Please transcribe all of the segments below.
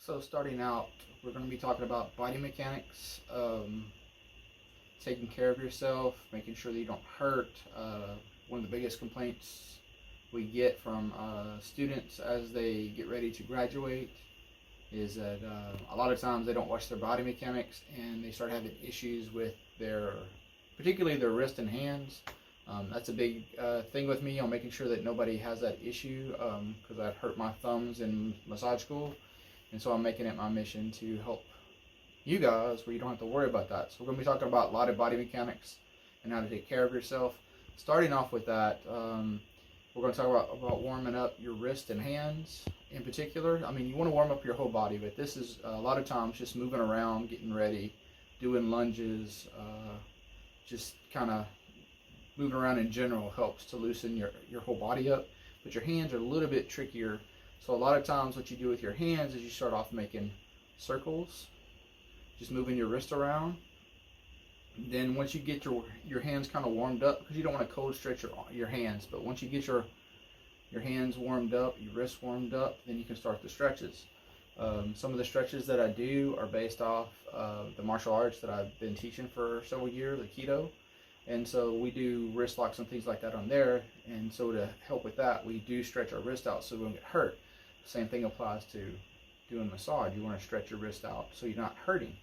So starting out, we're going to be talking about body mechanics, taking care of yourself, making sure that you don't hurt. One of the biggest complaints we get from students as they get ready to graduate is that a lot of times they don't watch their body mechanics and they start having issues with particularly their wrist and hands. That's a big thing with me on making sure that nobody has that issue because I've hurt my thumbs in massage school. And so I'm making it my mission to help you guys where you don't have to worry about that. So we're going to be talking about a lot of body mechanics and how to take care of yourself. Starting off with that, we're going to talk about warming up your wrist and hands in particular. I mean, you want to warm up your whole body, but this is a lot of times just moving around, getting ready, doing lunges, just kind of moving around in general helps to loosen your whole body up. But your hands are a little bit trickier. So a lot of times what you do with your hands is you start off making circles, just moving your wrist around. Then once you get your hands kind of warmed up, because you don't want to cold stretch your hands, but once you get your hands warmed up, your wrists warmed up, then you can start the stretches. Some of the stretches that I do are based off the martial arts that I've been teaching for several years, Aikido. And so we do wrist locks and things like that on there. And so to help with that, we do stretch our wrist out so we don't get hurt. Same thing applies to doing massage. You want to stretch your wrist out so you're not hurting.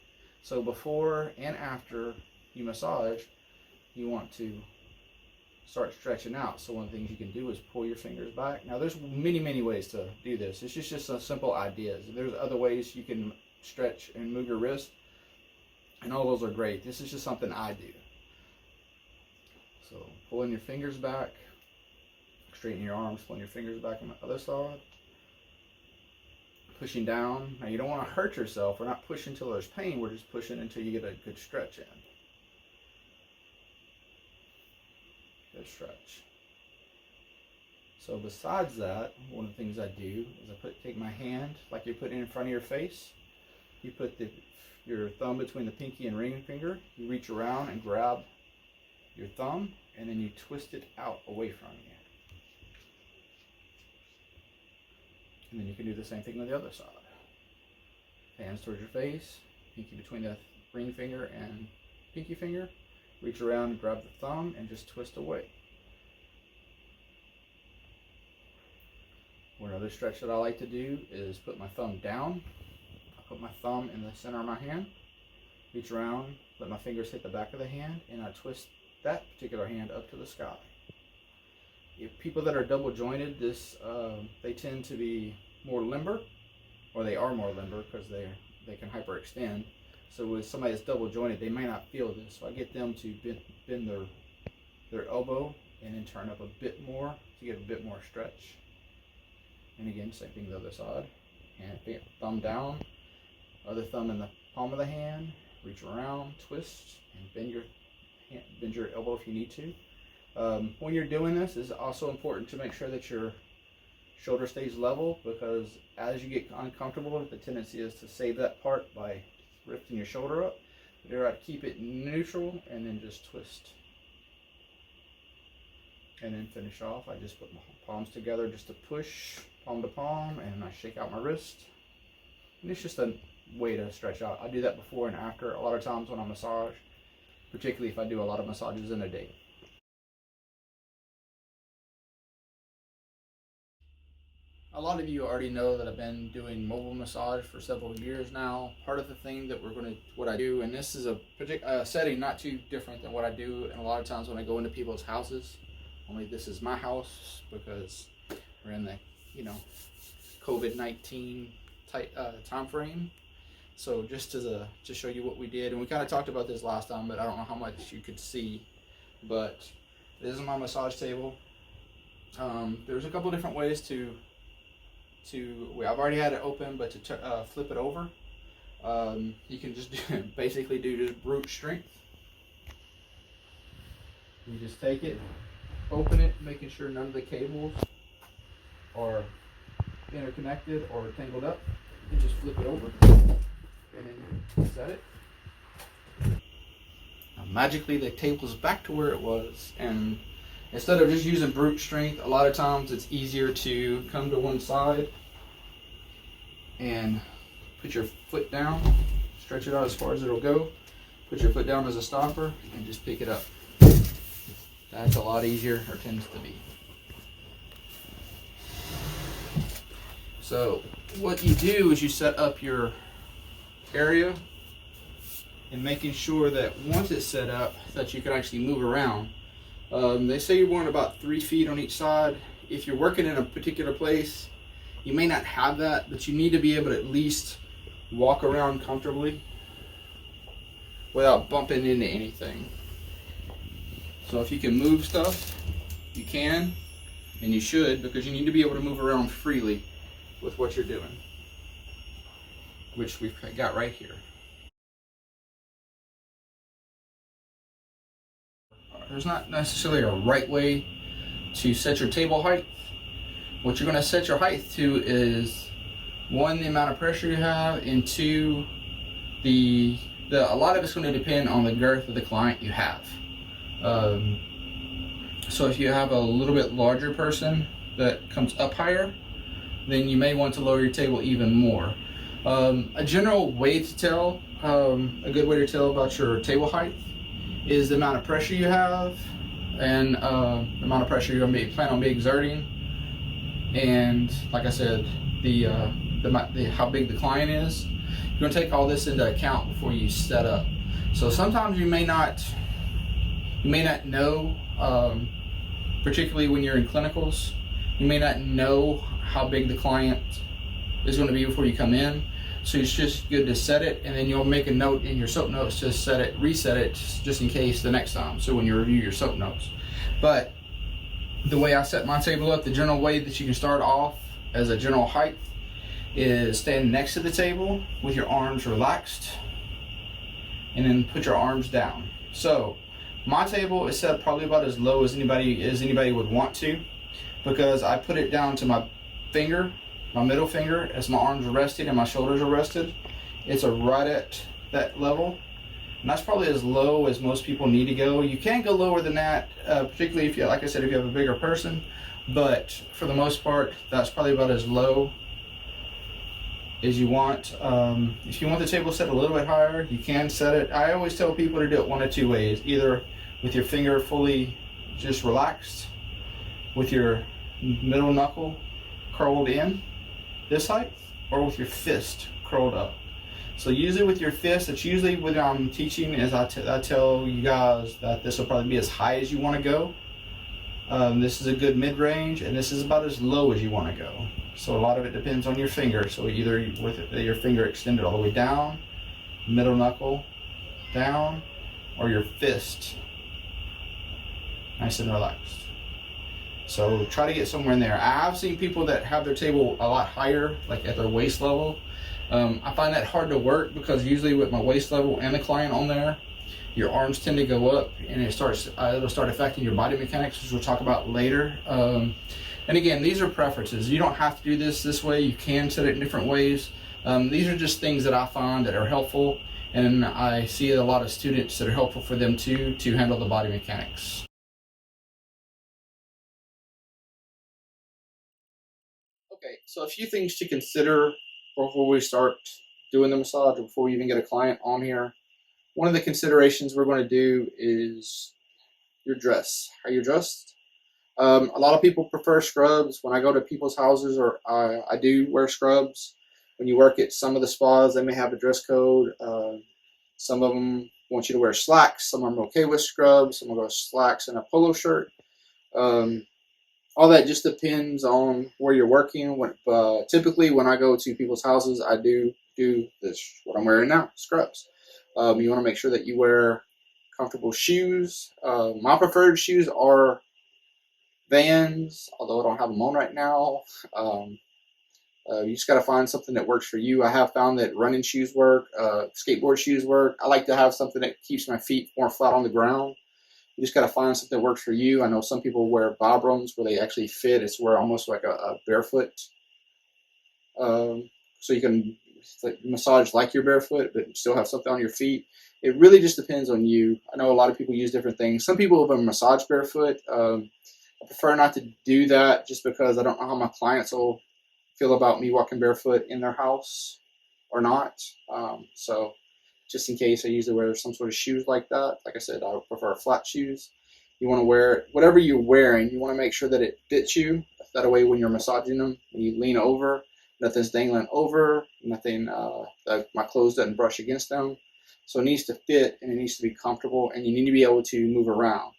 So before and after you massage, you want to start stretching out. So one of the things you can do is pull your fingers back. Now there's many ways to do this. It's just some simple ideas. There's other ways you can stretch and move your wrist, and all those are great. This is just something I do. So pulling your fingers back, straighten your arms, pulling your fingers back on the other side. Pushing down. Now you don't want to hurt yourself. We're not pushing until there's pain. We're just pushing until you get a good stretch in. Good stretch. So besides that, one of the things I do is I take my hand like you're putting it in front of your face. You put your thumb between the pinky and ring finger. You reach around and grab your thumb, and then you twist it out away from you. And then you can do the same thing on the other side. Hands towards your face, pinky between the ring finger and pinky finger. Reach around and grab the thumb and just twist away. One other stretch that I like to do is put my thumb down. I put my thumb in the center of my hand. Reach around, let my fingers hit the back of the hand, and I twist that particular hand up to the sky. If people that are double jointed, they tend to be more limber, or they are more limber because they can hyperextend. So with somebody that's double jointed, they may not feel this. So I get them to bend their elbow and then turn up a bit more to get a bit more stretch. And again, same thing the other side. And thumb down, other thumb in the palm of the hand. Reach around, twist, and bend your elbow if you need to. When you're doing this, it's also important to make sure that your shoulder stays level, because as you get uncomfortable, the tendency is to save that part by lifting your shoulder up. You try to keep it neutral and then just twist. And then finish off. I just put my palms together just to push palm to palm, and I shake out my wrist. And it's just a way to stretch out. I do that before and after a lot of times when I massage, particularly if I do a lot of massages in a day. A lot of you already know that I've been doing mobile massage for several years now. Part of the thing that what I do, and this is a setting not too different than what I do, and a lot of times when I go into people's houses, only this is my house because we're in the, COVID-19 time frame. So just to show you what we did, and we kind of talked about this last time, but I don't know how much you could see. But this is my massage table. There's a couple different ways I've already had it open, but to flip it over, you can just basically do just brute strength. You just take it, open it, making sure none of the cables are interconnected or tangled up, and just flip it over, and then set it. Now, magically, the table's back to where it was, and instead of just using brute strength, a lot of times it's easier to come to one side and put your foot down, stretch it out as far as it'll go, put your foot down as a stopper, and just pick it up. That's a lot easier, or tends to be. So what you do is you set up your area and making sure that once it's set up that you can actually move around. They say you're worn about 3 feet on each side. If you're working in a particular place, you may not have that, but you need to be able to at least walk around comfortably without bumping into anything. So if you can move stuff, you can, and you should, because you need to be able to move around freely with what you're doing, which we've got right here. There's not necessarily a right way to set your table height. What you're going to set your height to is, one, the amount of pressure you have, and two, a lot of it's going to depend on the girth of the client you have. So if you have a little bit larger person that comes up higher, then you may want to lower your table even more. A general way to tell, a good way to tell about your table height is the amount of pressure you have, and the amount of pressure you're going to plan on exerting, and like I said, how big the client is. You're going to take all this into account before you set up. So sometimes you may not know, particularly when you're in clinicals, you may not know how big the client is going to be before you come in. So it's just good to set it, and then you'll make a note in your soap notes to reset it just in case the next time, so when you review your soap notes. But the way I set my table up, the general way that you can start off as a general height is stand next to the table with your arms relaxed, and then put your arms down. So my table is set probably about as low as anybody would want to, because I put it down to my finger, my middle finger, as my arms are rested and my shoulders are rested. It's right at that level, and that's probably as low as most people need to go. You can go lower than that, particularly if you, like I said, if you have a bigger person, but for the most part, that's probably about as low as you want. If you want the table set a little bit higher, you can set it. I always tell people to do it one of two ways: either with your finger fully just relaxed, with your middle knuckle curled in this height, or with your fist curled up. So usually with your fist, it's usually when I'm teaching, is I tell you guys that this will probably be as high as you want to go. This is a good mid-range, and this is about as low as you want to go. So a lot of it depends on your finger. So either with your finger extended all the way down, middle knuckle down, or your fist nice and relaxed. So try to get somewhere in there. I have seen people that have their table a lot higher, like at their waist level. I find that hard to work, because usually with my waist level and the client on there, your arms tend to go up, and it'll start affecting your body mechanics, which we'll talk about later. And again, these are preferences. You don't have to do this way. You can set it in different ways. These are just things that I find that are helpful, and I see a lot of students that are helpful for them too, to handle the body mechanics. Okay, so a few things to consider before we start doing the massage, or before we even get a client on here. One of the considerations we're going to do is your dress, how you're dressed. A lot of people prefer scrubs. When I go to people's houses, or I do wear scrubs. When you work at some of the spas, they may have a dress code. Some of them want you to wear slacks. Some of them are okay with scrubs. Some will go slacks and a polo shirt. All that just depends on where you're working. Typically, when I go to people's houses, I do this, what I'm wearing now, scrubs. You want to make sure that you wear comfortable shoes. My preferred shoes are Vans, although I don't have them on right now. You just got to find something that works for you. I have found that running shoes work, skateboard shoes work. I like to have something that keeps my feet more flat on the ground. You just got to find something that works for you. I know some people wear Vibrams where they actually fit. It's where almost like a barefoot. So you can massage like you're barefoot, but still have something on your feet. It really just depends on you. I know a lot of people use different things. Some people will massage barefoot. I prefer not to do that, just because I don't know how my clients will feel about me walking barefoot in their house or not. So just in case, I usually wear some sort of shoes like that. Like I said, I prefer flat shoes. You want to wear whatever you're wearing, you want to make sure that it fits you. That way when you're massaging them, when you lean over, nothing's dangling over, nothing, my clothes doesn't brush against them. So it needs to fit and it needs to be comfortable, and you need to be able to move around.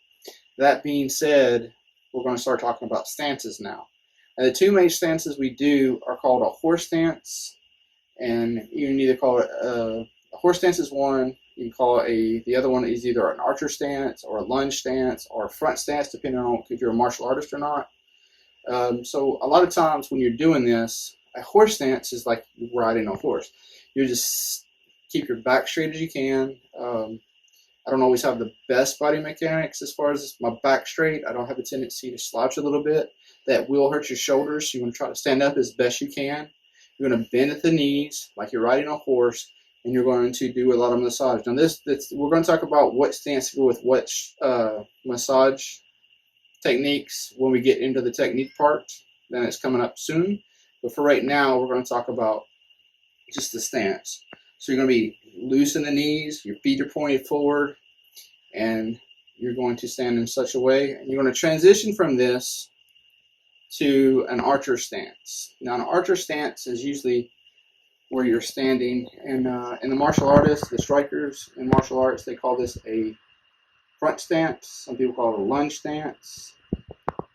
That being said, we're going to start talking about stances now. And the two main stances we do are called a horse stance, and you can either call it a horse stance is one. You can call it the other one is either an archer stance or a lunge stance or a front stance, depending on if you're a martial artist or not. So a lot of times when you're doing this, a horse stance is like riding a horse. You just keep your back straight as you can. I don't always have the best body mechanics as far as my back straight. I don't have a tendency to slouch a little bit. That will hurt your shoulders. So you want to try to stand up as best you can. You're going to bend at the knees like you're riding a horse, and you're going to do a lot of massage. Now we're going to talk about what stance to go with what massage techniques when we get into the technique part. Then it's coming up soon. But for right now, we're going to talk about just the stance. So you're going to be loose in the knees, your feet are pointed forward, and you're going to stand in such a way. And you're going to transition from this to an archer stance. Now, an archer stance is usually where you're standing. And in the martial artists, the strikers in martial arts, they call this a front stance. Some people call it a lunge stance.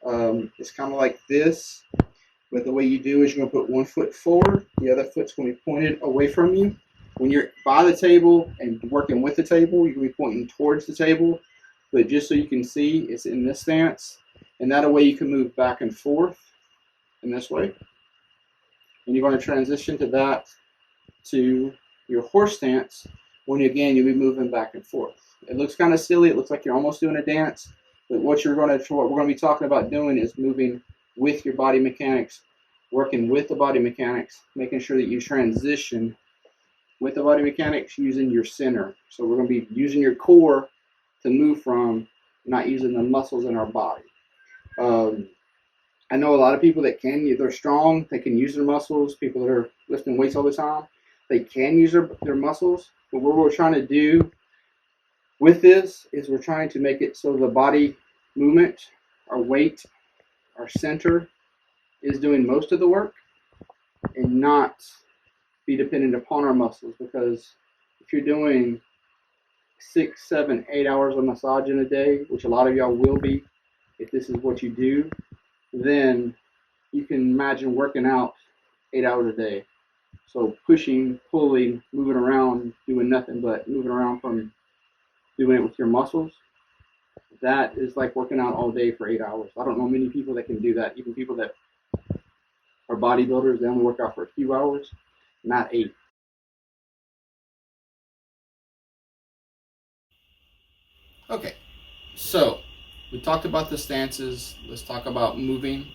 It's kind of like this. But the way you do is you're going to put one foot forward, the other foot's going to be pointed away from you. When you're by the table and working with the table, you're going to be pointing towards the table. But just so you can see, it's in this stance. And that way you can move back and forth in this way. And you're going to transition to that to your horse stance when, again, you'll be moving back and forth. It looks kind of silly. It looks like you're almost doing a dance. But what we're going to be talking about doing is moving with your body mechanics, working with the body mechanics, making sure that you transition with the body mechanics using your center. So we're going to be using your core to move from, not using the muscles in our body. I know a lot of people that they're strong, they can use their muscles. People that are lifting weights all the time, they can use their muscles. But what we're trying to do with this is we're trying to make it so the body movement, our weight, our center is doing most of the work and not be dependent upon our muscles. Because if you're doing 6, 7, 8 hours of massage in a day, which a lot of y'all will be if this is what you do, then you can imagine working out 8 hours a day. So pushing, pulling, moving around, doing nothing but moving around from doing it with your muscles, that is like working out all day for 8 hours. I don't know many people that can do that. Even people that are bodybuilders, they only work out for a few hours, not 8. Okay, so we talked about the stances. Let's talk about moving.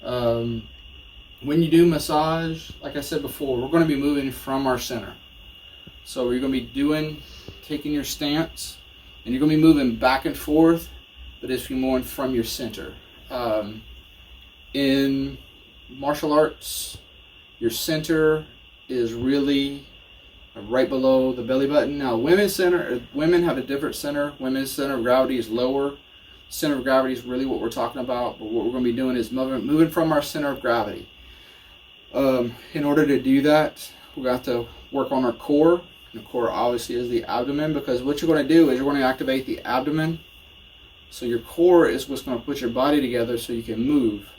When you do massage, like I said before, we're going to be moving from our center. So you're going to be taking your stance, and you're going to be moving back and forth, but it's going from your center. In martial arts, your center is really right below the belly button. Now, women have a different center. Women's center of gravity is lower. Center of gravity is really what we're talking about, but what we're going to be doing is moving from our center of gravity. In order to do that, we got to work on our core. And the core obviously is the abdomen, because what you're going to do is you're going to activate the abdomen. So your core is what's going to put your body together so you can move.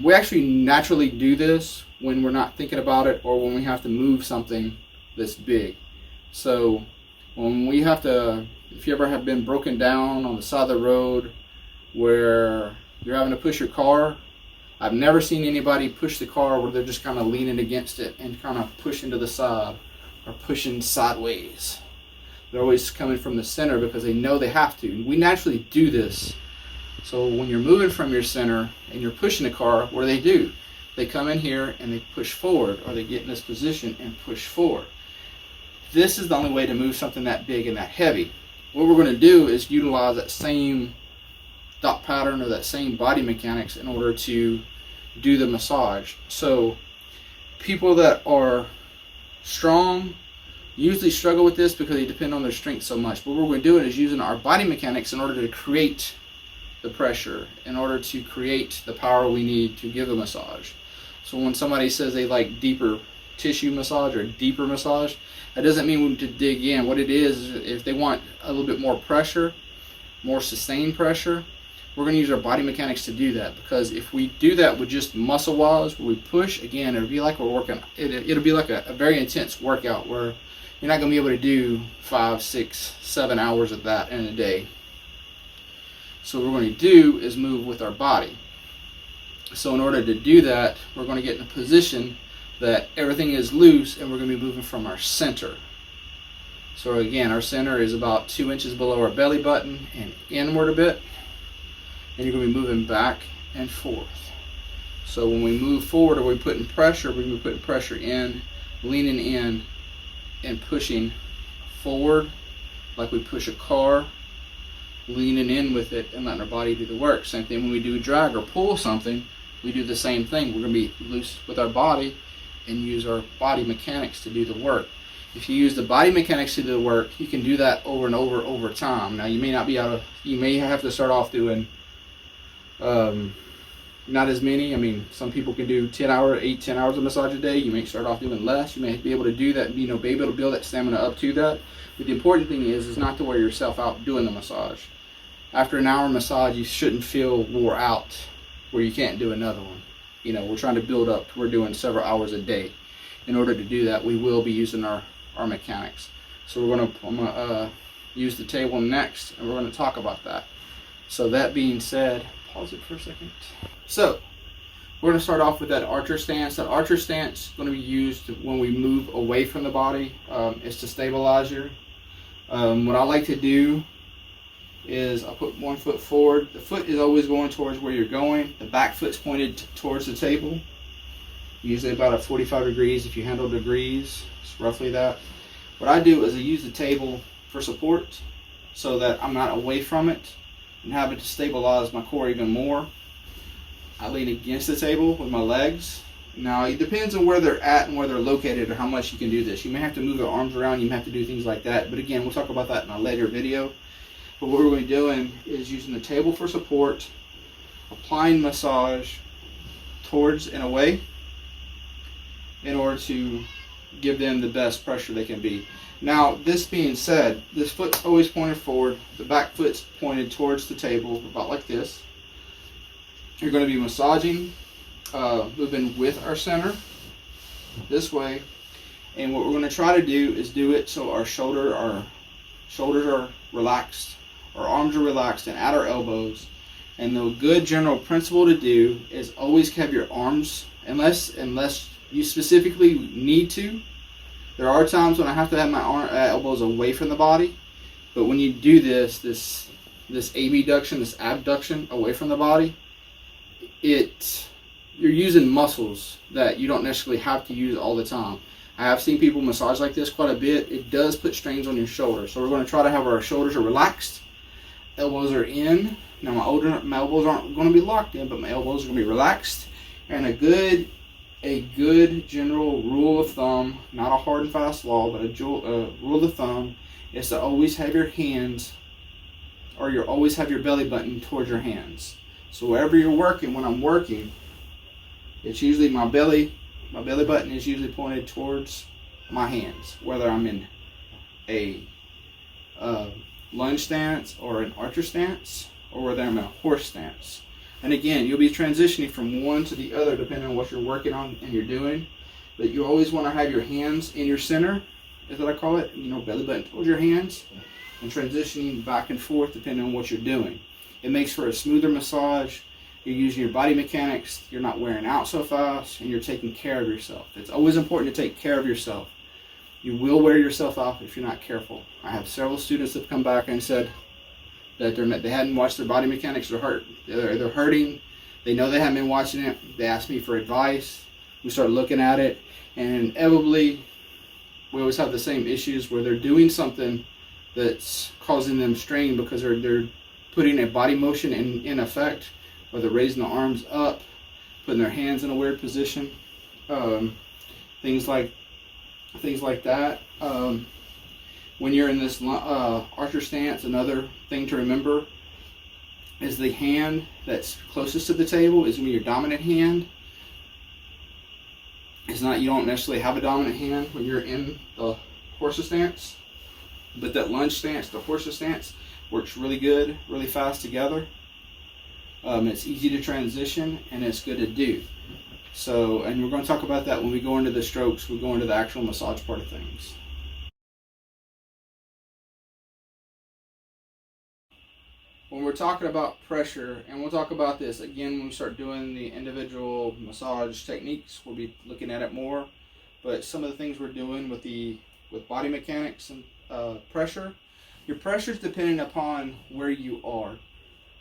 We actually naturally do this when we're not thinking about it, or when we have to move something that's big. So when we have to, if you ever have been broken down on the side of the road where you're having to push your car, I've never seen anybody push the car where they're just kind of leaning against it and kind of pushing to the side or pushing sideways. They're always coming from the center because they know they have to. We naturally do this. So when you're moving from your center and you're pushing the car, what do? They come in here and they push forward, or they get in this position and push forward. This is the only way to move something that big and that heavy. What we're going to do is utilize that same thought pattern or that same body mechanics in order to do the massage. So people that are strong usually struggle with this because they depend on their strength so much. But what we're doing is using our body mechanics in order to create the pressure, in order to create the power we need to give a massage. So when somebody says they like deeper tissue massage or deeper massage, that doesn't mean we need to dig in. What it is if they want a little bit more pressure, more sustained pressure, we're going to use our body mechanics to do that. Because if we do that with just muscle wise, where we push, again, it'll be like we're working, it'll be like a very intense workout where you're not going to be able to do 5, 6, 7 hours of that in a day. So what we're going to do is move with our body. So in order to do that, we're going to get in a position that everything is loose, and we're going to be moving from our center. So again, our center is about 2 inches below our belly button and inward a bit. And you're going to be moving back and forth. So when we move forward, or we're putting pressure, we're going to be putting pressure in, leaning in, and pushing forward like we push a car, leaning in with it and letting our body do the work. Same thing when we do drag or pull something, we do the same thing. We're going to be loose with our body and use our body mechanics to do the work. If you use the body mechanics to do the work, you can do that over and over time. Now you may not be able to, you may have to start off doing not as many. I mean, some people can do 10 hours of massage a day. You may start off doing less. You may be able to do that, be able to build that stamina up to that. But the important thing is not to wear yourself out doing the massage. After an hour massage, you shouldn't feel wore out where you can't do another one. You know, we're trying to build up to we're doing several hours a day. In order to do that, we will be using our mechanics. So I'm gonna use the table next, and we're gonna talk about that. So that being said, pause it for a second. So we're gonna start off with that archer stance. That archer stance is gonna be used when we move away from the body. It's to stabilize you. What I like to do is I put one foot forward. The foot is always going towards where you're going. The back foot's pointed towards the table. Usually about a 45 degrees. If you handle degrees, it's roughly that. What I do is I use the table for support so that I'm not away from it and having to stabilize my core even more. I lean against the table with my legs. Now it depends on where they're at and where they're located or how much you can do this. You may have to move your arms around, you may have to do things like that. But again, we'll talk about that in a later video. But what we're going to be doing is using the table for support, applying massage towards and away in order to give them the best pressure they can be. Now, this being said, this foot's always pointed forward, the back foot's pointed towards the table, about like this. You're going to be massaging, moving with our center this way. And what we're going to try to do is do it so our shoulders are relaxed, our arms are relaxed and at our elbows. And the good general principle to do is always have your arms, unless you specifically need to. There are times when I have to have my elbows away from the body, but when you do this abduction, this abduction away from the body, you're using muscles that you don't necessarily have to use all the time. I have seen people massage like this quite a bit. It does put strains on your shoulders. So we're going to try to have our shoulders are relaxed, elbows are in. Now my elbows aren't going to be locked in, but my elbows are going to be relaxed. And a good general rule of thumb, not a hard and fast law, but a rule of thumb is to always have your hands, or you always have your belly button towards your hands. So wherever you're working, when I'm working, it's usually my belly button is usually pointed towards my hands, whether I'm in a lunge stance or an archer stance, or whether I'm in a horse stance. And again, you'll be transitioning from one to the other depending on what you're working on and you're doing. But you always want to have your hands in your center, is what I call it. You know, belly button towards your hands, and transitioning back and forth depending on what you're doing. It makes for a smoother massage. You're using your body mechanics. You're not wearing out so fast, and you're taking care of yourself. It's always important to take care of yourself. You will wear yourself out if you're not careful. I have several students that have come back and said that they hadn't watched their body mechanics. They're hurting. They know they haven't been watching it. They asked me for advice. We started looking at it, and inevitably, we always have the same issues where they're doing something that's causing them strain because they're putting a body motion in effect, whether raising the arms up, putting their hands in a weird position, things like things like that. When you're in this archer stance, another thing to remember is the hand that's closest to the table is going to be your dominant hand. It's not, you don't necessarily have a dominant hand when you're in the horse stance, but that lunge stance, the horse stance, works really good, really fast together. It's easy to transition and it's good to do. So, and we're going to talk about that when we go into the strokes, we go into the actual massage part of things. When we're talking about pressure, and we'll talk about this again when we start doing the individual massage techniques, we'll be looking at it more. But some of the things we're doing with body mechanics and pressure, your pressure is dependent upon where you are.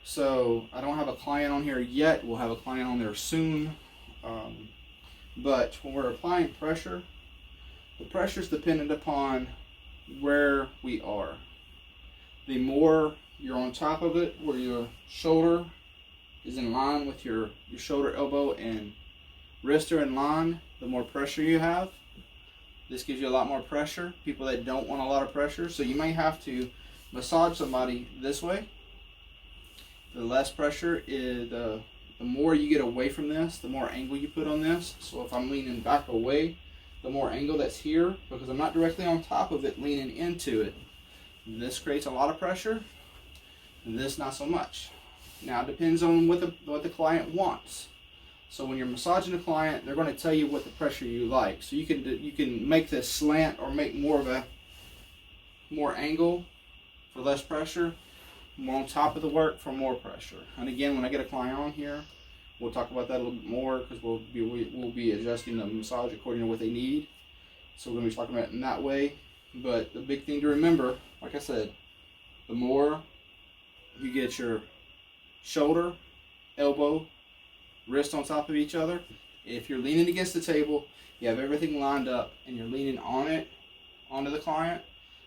So I don't have a client on here yet. We'll have a client on there soon. But when we're applying pressure, the pressure is dependent upon where we are. The more you're on top of it, where your shoulder is in line with your shoulder, elbow, and wrist are in line, the more pressure you have. This gives you a lot more pressure. People that don't want a lot of pressure, so you may have to massage somebody this way. The less pressure is the more you get away from this, the more angle you put on this. So if I'm leaning back away, the more angle that's here, because I'm not directly on top of it leaning into it. This creates a lot of pressure, and this not so much. Now it depends on what the client wants. So when you're massaging a client, they're going to tell you what the pressure you like. So you can make this slant or make more angle for less pressure, more on top of the work for more pressure. And again, when I get a client on here, we'll talk about that a little bit more, because we'll be adjusting the massage according to what they need. So we're going to be talking about it in that way. But the big thing to remember, like I said, the more you get your shoulder, elbow, wrist on top of each other, if you're leaning against the table, you have everything lined up and you're leaning onto the client,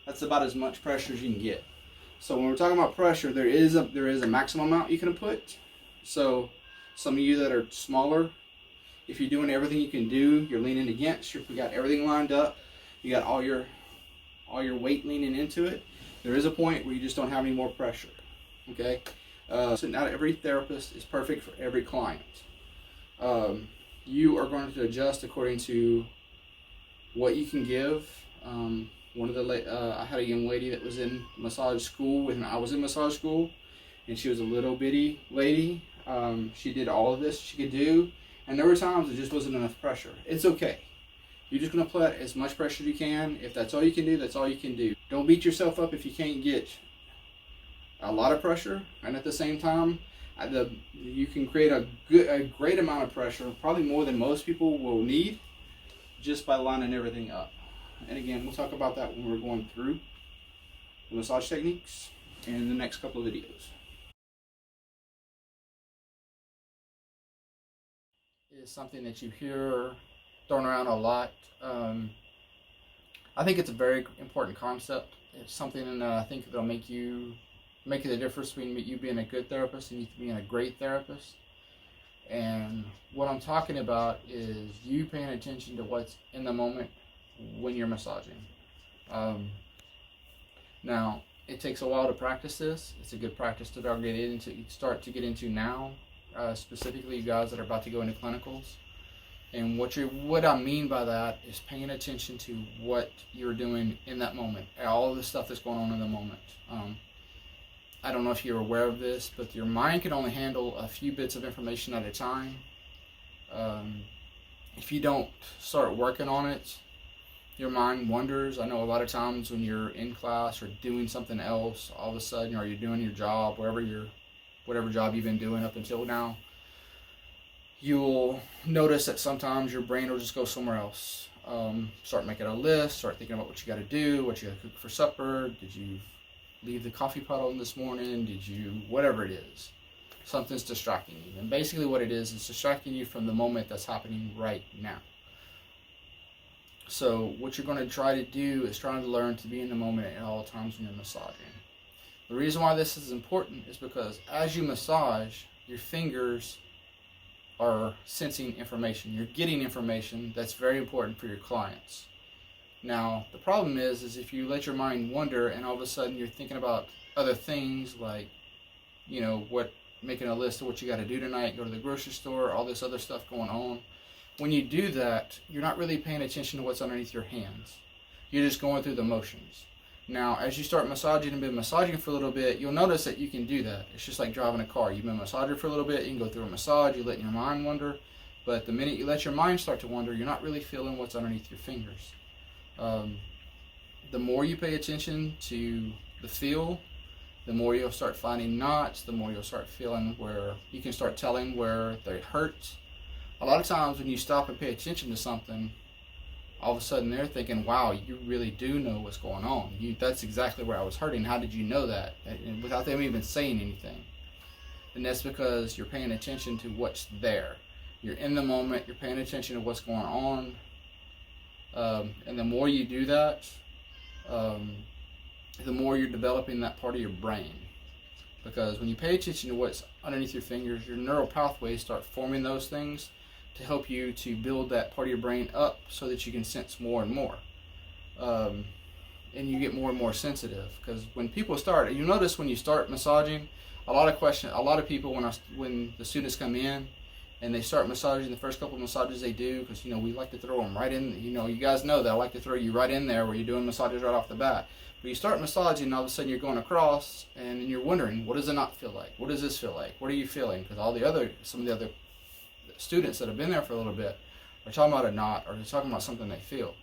that's about as much pressure as you can get. So when we're talking about pressure, there is a maximum amount you can put. So some of you that are smaller, if you're doing everything you can do, you're leaning against, you got everything lined up, you got all your weight leaning into it, there is a point where you just don't have any more pressure. Okay? So not every therapist is perfect for every client. You are going to adjust according to what you can give. I had a young lady that was in massage school when I was in massage school, and she was a little bitty lady. She did all of this she could do, and there were times it just wasn't enough pressure. It's okay. You're just going to put as much pressure as you can. If that's all you can do, that's all you can do. Don't beat yourself up if you can't get a lot of pressure, and at the same time, you can create a great amount of pressure, probably more than most people will need, just by lining everything up. And again, we'll talk about that when we're going through the massage techniques in the next couple of videos. Is something that you hear thrown around a lot. I think it's a very important concept. It's something that I think that'll make the difference between you being a good therapist and you being a great therapist. And what I'm talking about is you paying attention to what's in the moment when you're massaging. Now, it takes a while to practice this. It's a good practice to start to get into now, specifically you guys that are about to go into clinicals. And what I mean by that is paying attention to what you're doing in that moment, all the stuff that's going on in the moment. I don't know if you're aware of this, but your mind can only handle a few bits of information at a time. If you don't start working on it, your mind wanders. I know a lot of times when you're in class or doing something else, all of a sudden, or you're doing your job, whatever job you've been doing up until now, you'll notice that sometimes your brain will just go somewhere else. Start making a list, start thinking about what you got to do, what you got to cook for supper. Did you leave the coffee pot on this morning? Did you, whatever it is, something's distracting you. And basically what it is distracting you from the moment that's happening right now. So what you're going to try to do is trying to learn to be in the moment at all times when you're massaging. The reason why this is important is because as you massage, your fingers are sensing information. You're getting information that's very important for your clients. Now, the problem is if you let your mind wander and all of a sudden you're thinking about other things like, making a list of what you got to do tonight, go to the grocery store, all this other stuff going on. When you do that, you're not really paying attention to what's underneath your hands. You're just going through the motions. Now, as you start massaging and been massaging for a little bit, you'll notice that you can do that. It's just like driving a car. You've been massaging for a little bit, you can go through a massage, you let your mind wander. But the minute you let your mind start to wander, you're not really feeling what's underneath your fingers. The more you pay attention to the feel, the more you'll start finding knots, the more you'll start feeling where you can start telling where they hurt. A lot of times when you stop and pay attention to something, all of a sudden they're thinking, wow, you really do know what's going on. That's exactly where I was hurting. How did you know that? And without them even saying anything. And that's because you're paying attention to what's there. You're in the moment, you're paying attention to what's going on. And the more you do that, the more you're developing that part of your brain. Because when you pay attention to what's underneath your fingers, your neural pathways start forming those things to help you to build that part of your brain up so that you can sense more and more. And you get more and more sensitive. Because when people start, you notice when you start massaging, a lot of people, when the students come in and they start massaging, the first couple of massages they do, because we like to throw them right in, you guys know that I like to throw you right in there where you're doing massages right off the bat. But you start massaging and all of a sudden you're going across and you're wondering, what does it not feel like? What does this feel like? What are you feeling? Because some of the other students that have been there for a little bit are talking about a knot, or they're talking about something they feel.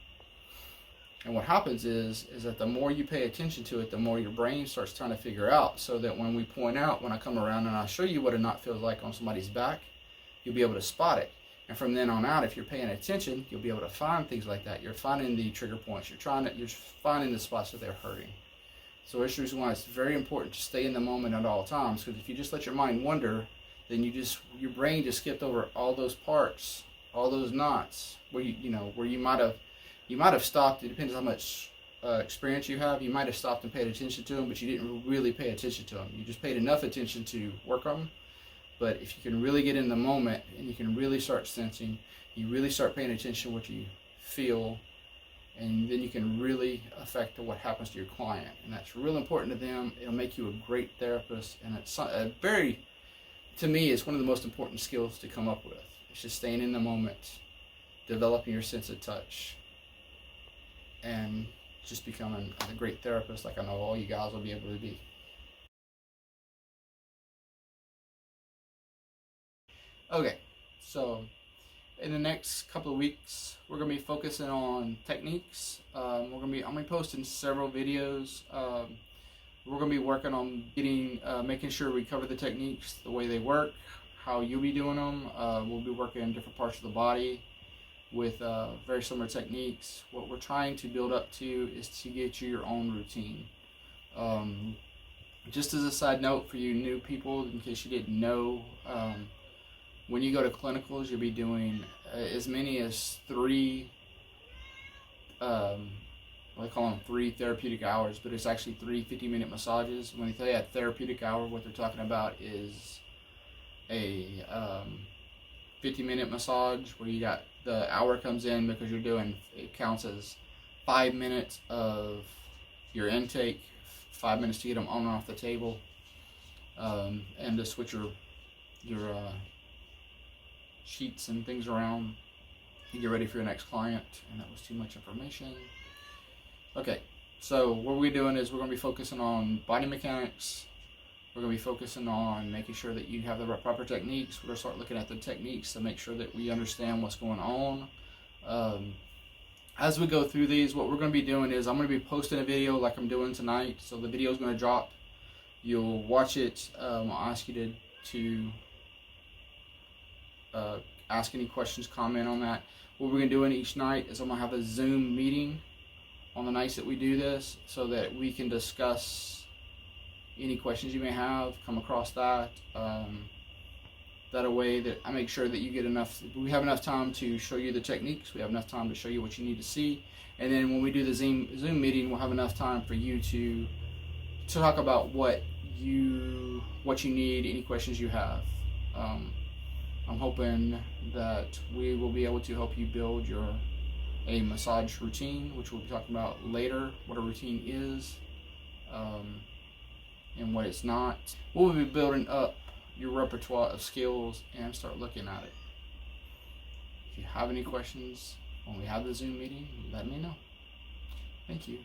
And what happens is that the more you pay attention to it, the more your brain starts trying to figure out, so that when I come around and I show you what a knot feels like on somebody's back, you'll be able to spot it. And from then on out, if you're paying attention, you'll be able to find things like that. You're finding the trigger points. You're finding the spots that they're hurting. So it's the reason why it's very important to stay in the moment at all times. Because if you just let your mind wander, then your brain just skipped over all those parts, all those knots where you might have stopped. It depends how much experience you have. You might have stopped and paid attention to them, but you didn't really pay attention to them. You just paid enough attention to work on them. But if you can really get in the moment and you can really start sensing, you really start paying attention to what you feel, and then you can really affect what happens to your client. And that's real important to them. It'll make you a great therapist. And it's to me, it's one of the most important skills to come up with. It's just staying in the moment, developing your sense of touch, and just becoming a great therapist like I know all you guys will be able to be. Okay, so in the next couple of weeks, we're gonna be focusing on techniques. I'm gonna be posting several videos. We're gonna be working on making sure we cover the techniques, the way they work, how you'll be doing them. We'll be working in different parts of the body with very similar techniques. What we're trying to build up to is to get you your own routine. Just as a side note for you new people, in case you didn't know, when you go to clinicals, you'll be doing as many as three, I call them 3 therapeutic hours, but it's actually 3 50-minute massages. When they tell you a therapeutic hour, what they're talking about is a 50-minute massage where you got the hour comes in because it counts as 5 minutes of your intake, 5 minutes to get them on and off the table, and to switch your sheets and things around and get ready for your next client. And that was too much information. Okay, so what we're doing is we're going to be focusing on body mechanics. We're going to be focusing on making sure that you have the proper techniques. We're going to start looking at the techniques to make sure that we understand what's going on. As we go through these, what we're going to be doing is I'm going to be posting a video like I'm doing tonight. So the video is going to drop. You'll watch it. I'll ask you to ask any questions, comment on that. What we're going to do in each night is I'm going to have a Zoom meeting on the nights that we do this so that we can discuss any questions you may have, come across that. That a way that I make sure that you get we have enough time to show you the techniques, we have enough time to show you what you need to see, and then when we do the Zoom meeting, we'll have enough time for you to talk about what you need, any questions you have. I'm hoping that we will be able to help you build your a massage routine, which we'll be talking about later, what a routine is and what it's not. We'll be building up your repertoire of skills and start looking at it. If you have any questions when we have the Zoom meeting, let me know. Thank you.